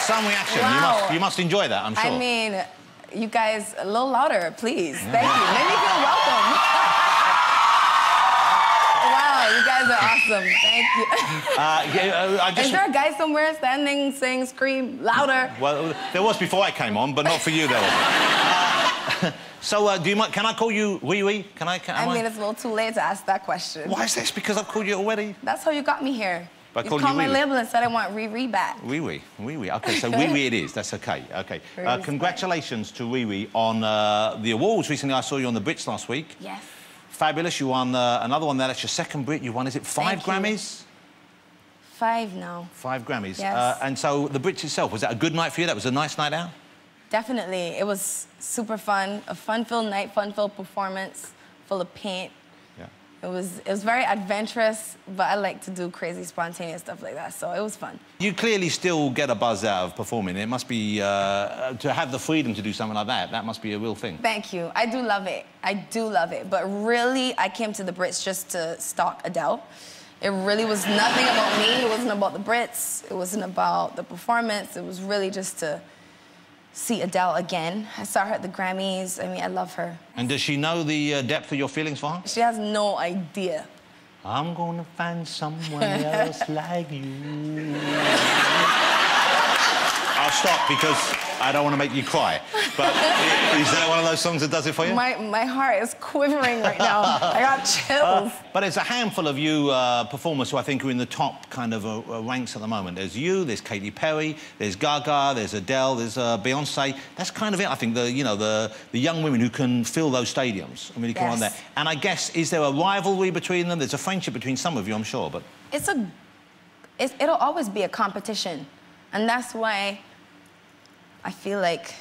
some reaction. Wow. You must enjoy that, I'm sure. I mean, you guys, a little louder, please. Yeah. Thank you. Make me feel welcome. Wow, you guys are awesome. Thank you. Is there a guy somewhere standing, saying, scream, louder? Well, there was before I came on, but not for you, there was. So, do you mind, can I call you Wee Wee? I mean, it's a little too late to ask that question. Why is this? Because I've called you already? That's how you got me here. You called my label and said I want Riri back. Wee Wee, Wee Wee. OK, so Wee Wee it is. That's OK, OK. Congratulations to Wee Wee on the awards. Recently, I saw you on the Brits last week. Yes. Fabulous. You won another one there. That's your second Brit. You won, is it 5 Grammys? 5 now. 5 Grammys. Yes. And so the Brits itself, was that a good night for you? That was a nice night out? Definitely. It was super fun. A fun-filled night, fun-filled performance, full of paint. Yeah. It was very adventurous, but I like to do crazy, spontaneous stuff like that, so it was fun. You clearly still get a buzz out of performing. It must be, to have the freedom to do something like that, that must be a real thing. Thank you. I do love it. I do love it. But really, I came to the Brits just to stalk Adele. It really was nothing about me. It wasn't about the Brits. It wasn't about the performance. It was really just to see Adele again. I saw her at the Grammys. I mean, I love her. And does she know the depth of your feelings for her? She has no idea. I'm gonna find someone else like you. I'll stop because I don't want to make you cry. But is that one of those songs that does it for you? My heart is quivering right now. I got chills. But there's a handful of you performers who I think are in the top kind of ranks at the moment. There's you, there's Katy Perry, there's Gaga, there's Adele, there's Beyonce. That's kind of it, I think, the young women who can fill those stadiums and really come on there. And I guess, is there a rivalry between them? There's a friendship between some of you, I'm sure, but... It'll always be a competition. And that's why I feel like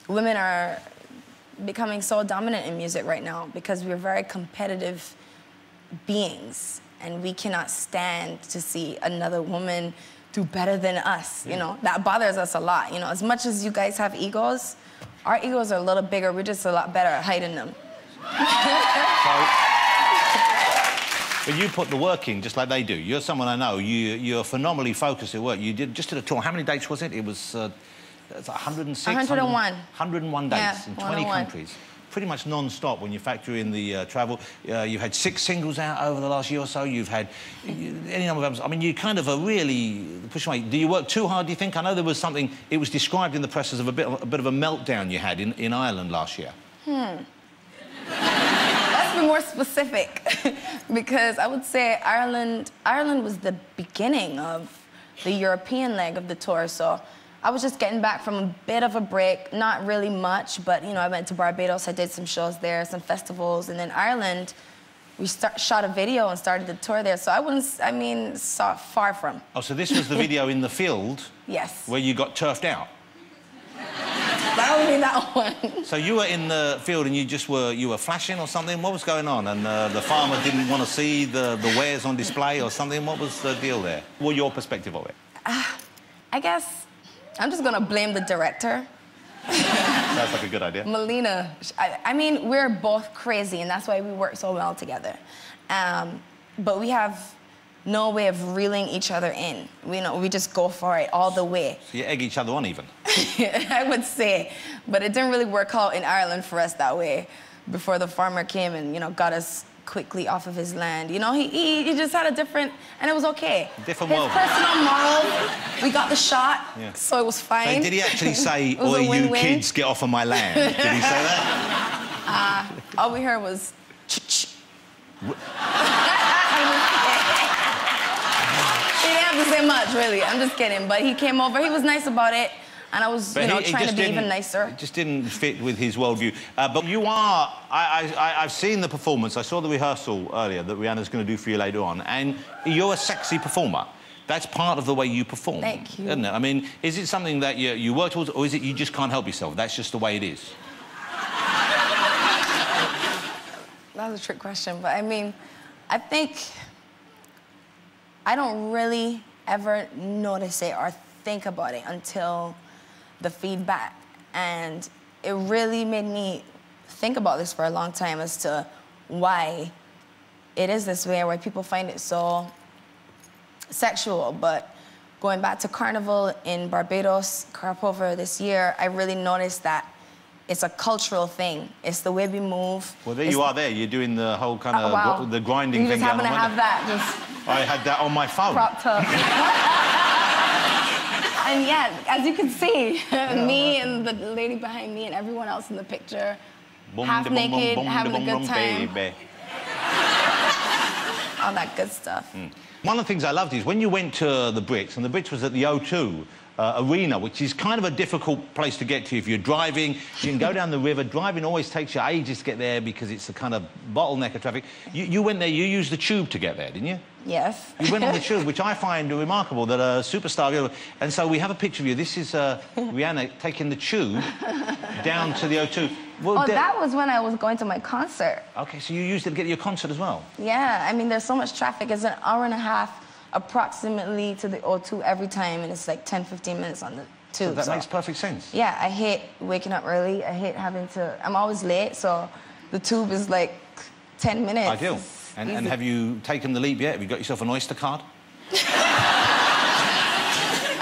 women are becoming so dominant in music right now, because we're very competitive beings and we cannot stand to see another woman do better than us, you know? That bothers us a lot, you know? As much as you guys have egos, our egos are a little bigger, we're just a lot better at hiding them. But you put the work in just like they do. You're someone I know, you're phenomenally focused at work. You just did a tour. How many dates was it? It was 106? 101. 101 dates in 20 countries. Pretty much non-stop when you factor in the travel. You've had 6 singles out over the last year or so. You've had any number of albums. I mean, you kind of are really pushing away. Do you work too hard, do you think? I know there was something, it was described in the press as a bit of a meltdown you had in Ireland last year. Let's be more specific, because I would say Ireland was the beginning of the European leg of the tour, so I was just getting back from a bit of a break, not really much, but, you know, I went to Barbados, I did some shows there, some festivals, and then Ireland, we shot a video and started the tour there, so far from. Oh, so this was the video in the field? Yes. Where you got turfed out? That would be that one. So you were in the field and you were flashing or something? What was going on? And the farmer didn't want to see the wares on display or something? What was the deal there? What was your perspective of it? I guess I'm just going to blame the director. Sounds like a good idea. Melina. I mean, we're both crazy, and that's why we work so well together. But we have no way of reeling each other in. We just go for it all the way. So you egg each other on, even? I would say. But it didn't really work out in Ireland for us that way before the farmer came and, got us quickly off of his land. You know, he just had a different... And it was okay. Different world. His personal morals, we got the shot, so it was fine. So did he actually say, "Oi, you kids, get off of my land"? Did he say that? All we heard was... He didn't have to say much, really. I'm just kidding. But he came over. He was nice about it. And I was, trying to be even nicer. It just didn't fit with his worldview. But you are... I've seen the performance. I saw the rehearsal earlier that Rihanna's going to do for you later on. And you're a sexy performer. That's part of the way you perform. Thank you. Isn't it? I mean, is it something that you work towards, or is it you just can't help yourself? That's just the way it is? That was a trick question. But, I mean, I think... I don't really ever notice it or think about it until the feedback. And it really made me think about this for a long time as to why it is this way, why people find it so sexual. But going back to Carnival in Barbados, Carpover this year, I really noticed that it's a cultural thing. It's the way we move. Well, there you are there. You're doing the whole kind of wow. the grinding thing. You just happen to have that. Just I had that on my phone. propped up. And yeah, as you can see, me and the lady behind me and everyone else in the picture, half naked, having a good time. Baby. All that good stuff. One of the things I loved is when you went to the Brits, and the Brits was at the O2 Arena, which is kind of a difficult place to get to. If you're driving, you can go down the river. Driving always takes you ages to get there because it's a kind of bottleneck of traffic. You went there, you used the tube to get there, didn't you? Yes. You went on the tube, which I find remarkable, that a superstar... And so we have a picture of you. This is Rihanna taking the tube down to the O2. Well, that was when I was going to my concert. OK, so you used it to get to your concert as well? Yeah, I mean, there's so much traffic. It's an hour and a half approximately to the O2 every time, and it's like 10, 15 minutes on the tube. So that makes perfect sense. Yeah, I hate waking up early. I hate having to... I'm always late, so the tube is like 10 minutes. Ideal. And have you taken the leap yet? Have you got yourself an Oyster card?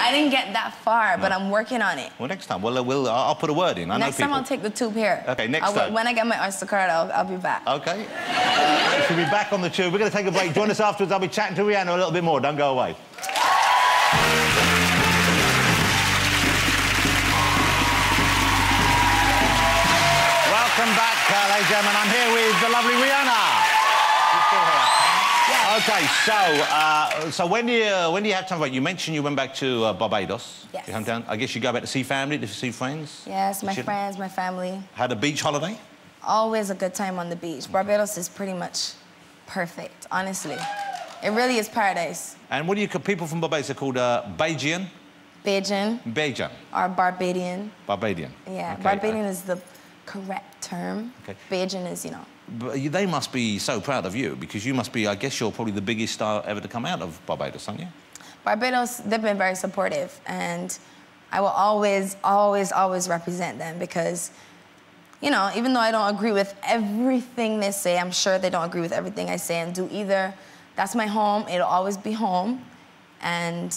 I didn't get that far, but I'm working on it. Well, next time. Well, I'll put a word in. Next time I'll take the tube here. OK, next time. When I get my Oyster card, I'll be back. OK. She'll be back on the tube. We're going to take a break. Join us afterwards. I'll be chatting to Rihanna a little bit more. Don't go away. Welcome back, ladies and gentlemen. I'm here with the lovely Rihanna. She's still here. Yes. OK, so when do you have time for it? You mentioned you went back to Barbados. Yes. Your hometown. I guess you go back to see family, to see friends? Yes, my friends, my family. Had a beach holiday? Always a good time on the beach. Barbados is pretty much perfect, honestly. It really is paradise. And what do you call people from Barbados? Are called Bajan? Bajan. Bajan. Or Barbadian. Barbadian. Yeah, Okay. Barbadian is the correct term. Okay. Bajan is, you know. But they must be so proud of you because you must be, I guess you're probably the biggest star ever to come out of Barbados, aren't you? Barbados, they've been very supportive, and I will always, always, always represent them because, you know, even though I don't agree with everything they say, I'm sure they don't agree with everything I say and do either. That's my home. It'll always be home, and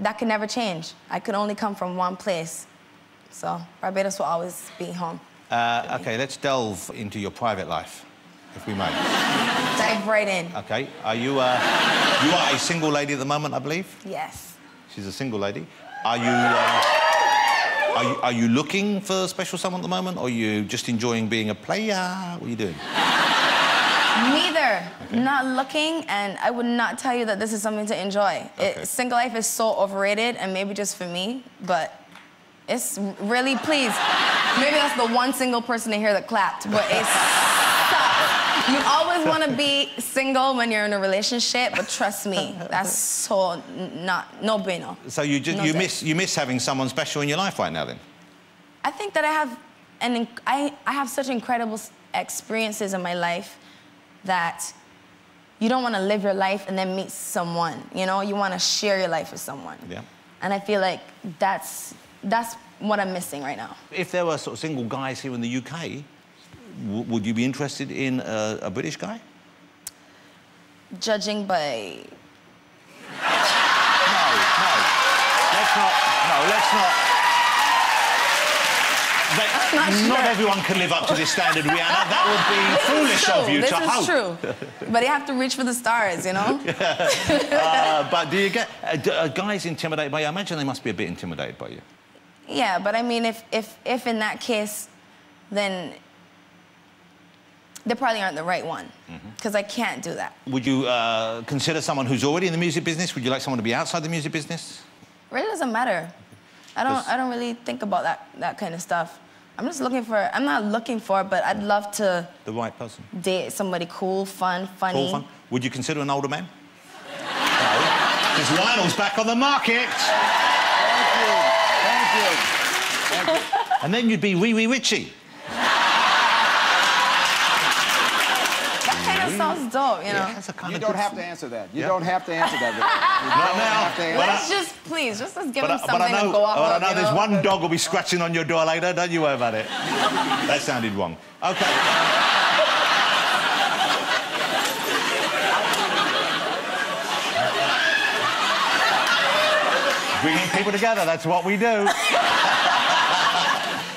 that can never change. I could only come from one place, so Barbados will always be home. OK, let's delve into your private life, if we may. Dive right in. OK, you are a single lady at the moment, I believe? Yes. She's a single lady. Are you looking for special someone at the moment, or are you just enjoying being a player? What are you doing? Neither. Okay. Not looking, and I would not tell you that this is something to enjoy. Okay. Single life is so overrated, and maybe just for me, but it's really, please. Maybe that's the one single person in here that clapped, but it sucks. You always want to be single when you're in a relationship, but trust me, that's so no bueno. So you miss having someone special in your life right now, then? I think that I have such incredible experiences in my life that you don't want to live your life and then meet someone, you know? You want to share your life with someone. Yeah. And I feel like that's what I'm missing right now. If there were sort of single guys here in the UK, would you be interested in a British guy? Judging by... Let's not. Not sure. everyone can live up to this standard, Rihanna. That would be foolish of you to hope. This is true. But you have to reach for the stars, you know? But do you get... are guys intimidated by you? I imagine they must be a bit intimidated by you. Yeah, but I mean, if in that case, then they probably aren't the right one, because I can't do that. Would you consider someone who's already in the music business? Would you like someone to be outside the music business? It really doesn't matter. I don't really think about that kind of stuff. I'm just looking for... I'm not looking for, but I'd love to... The right person. Date somebody cool, fun, funny. Cool, fun. Would you consider an older man? No. Because Lionel's back on the market. Thank you. And then you'd be wee Richie. That kind of sounds dope, you know? Yeah, You don't have to answer that. You don't have to answer that. Let's just, please, let's give him something to go off of. I know there's one dog will be scratching on your door later. Don't you worry about it. That sounded wrong. OK. bring people together. That's what we do.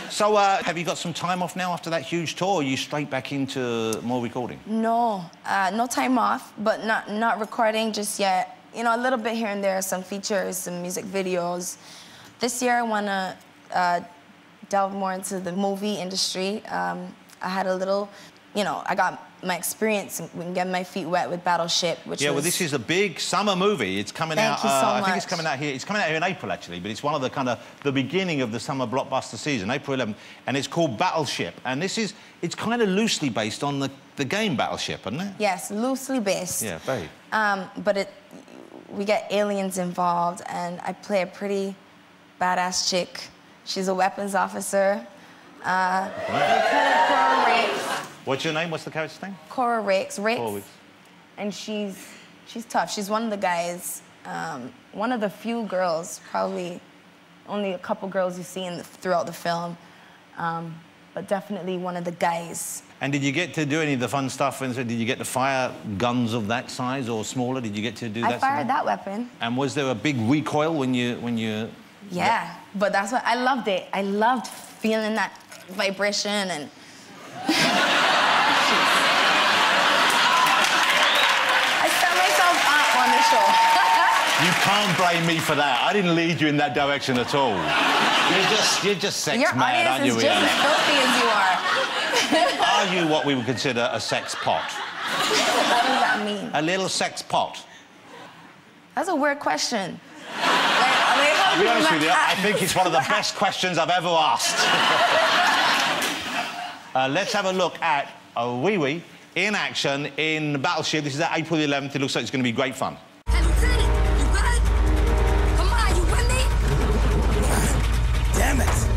So, have you got some time off now after that huge tour? Or are you straight back into more recording? No, no time off, but not recording just yet. You know, a little bit here and there, some features, some music videos. This year, I want to delve more into the movie industry. I had a little, you know, I got my experience and get my feet wet with Battleship, which well, this is a big summer movie. It's coming out. Thank you so much. I think it's coming out here. It's coming out here in April, actually, but it's one of the kind of the beginning of the summer blockbuster season, April 11th, and it's called Battleship. And it's kind of loosely based on the game Battleship, isn't it? Yes, loosely based. Yeah, very. But we get aliens involved, and I play a pretty badass chick. She's a weapons officer. Cora Rakes. What's your name? What's the character's name? Cora Rakes. Cora Rakes. And she's tough. She's one of the guys, one of the few girls, probably only a couple girls you see throughout the film, but definitely one of the guys. And did you get to do any of the fun stuff? And so did you get to fire guns of that size or smaller? Did you get to do that? I fired that weapon. And was there a big recoil when you? Yeah, but that's what I loved it. I loved feeling that vibration and. I set myself up on the show. You can't blame me for that. I didn't lead you in that direction at all. You're just sex mad, aren't you, Rihanna? Your audience is just as filthy as you are. Are you what we would consider a sex pot? What does that mean? A little sex pot. That's a weird question. To be honest with you, I think it's one of the best questions I've ever asked. Let's have a look at Wee Wee in action in Battleship. This is at April the 11th. It looks like it's going to be great fun. Hey, Lieutenant, you good? Come on, you with me? Damn it.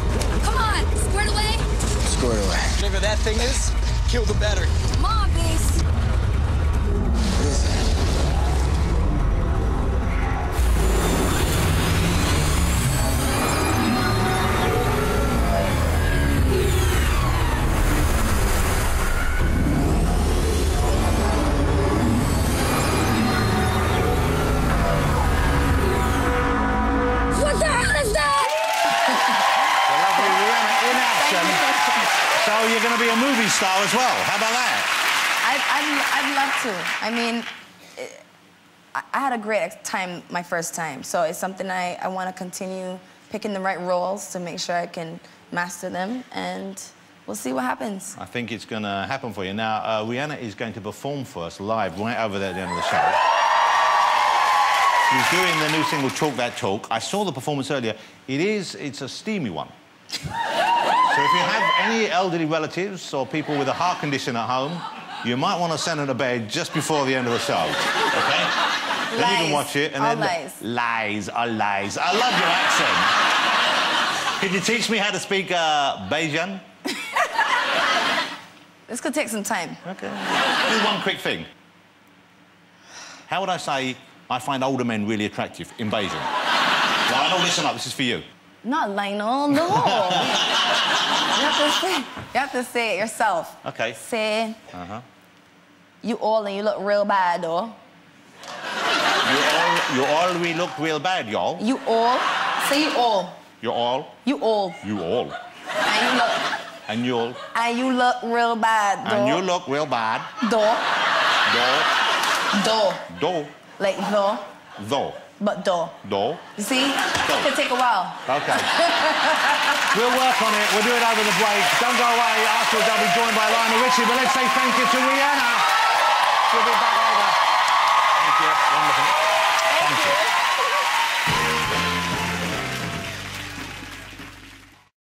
Come on, squared away? Squared away. Whatever that thing is, kill the battery. Come on, Beast. What is that? What the hell is that? The lovely Rihanna in action. So you're going to be a movie star as well. How about that? I'd love to. I mean, I had a great time my first time, so it's something I want to continue picking the right roles to make sure I can master them, and we'll see what happens. I think it's going to happen for you. Now, Rihanna is going to perform for us live right over there at the end of the show. She's doing the new single, Talk That Talk. I saw the performance earlier. It's a steamy one. So if you have any elderly relatives or people with a heart condition at home, you might want to send them to bed just before the end of the show, OK? Then you can watch it and all then... lies. Lies, all lies. I love your accent. Could you teach me how to speak Bajan? This could take some time. OK. Do one quick thing. How would I say I find older men really attractive in Bajan? Lionel, listen up. This is for you. Not Lionel, no. You have to say it yourself. OK. Say, you old and you look real bad, though. You all we look real bad, y'all. You old. Say you old. You all. You old. You all. And you look. And you all. And you look real bad, though. And you look real bad. Though. Do. Though. Do. Like though. Though. But though. Do. You see? It could take a while. OK. We'll work on it. We'll do it over the break. Don't go away. Afterwards, I'll be joined by Lionel Richie. But let's say thank you to Rihanna.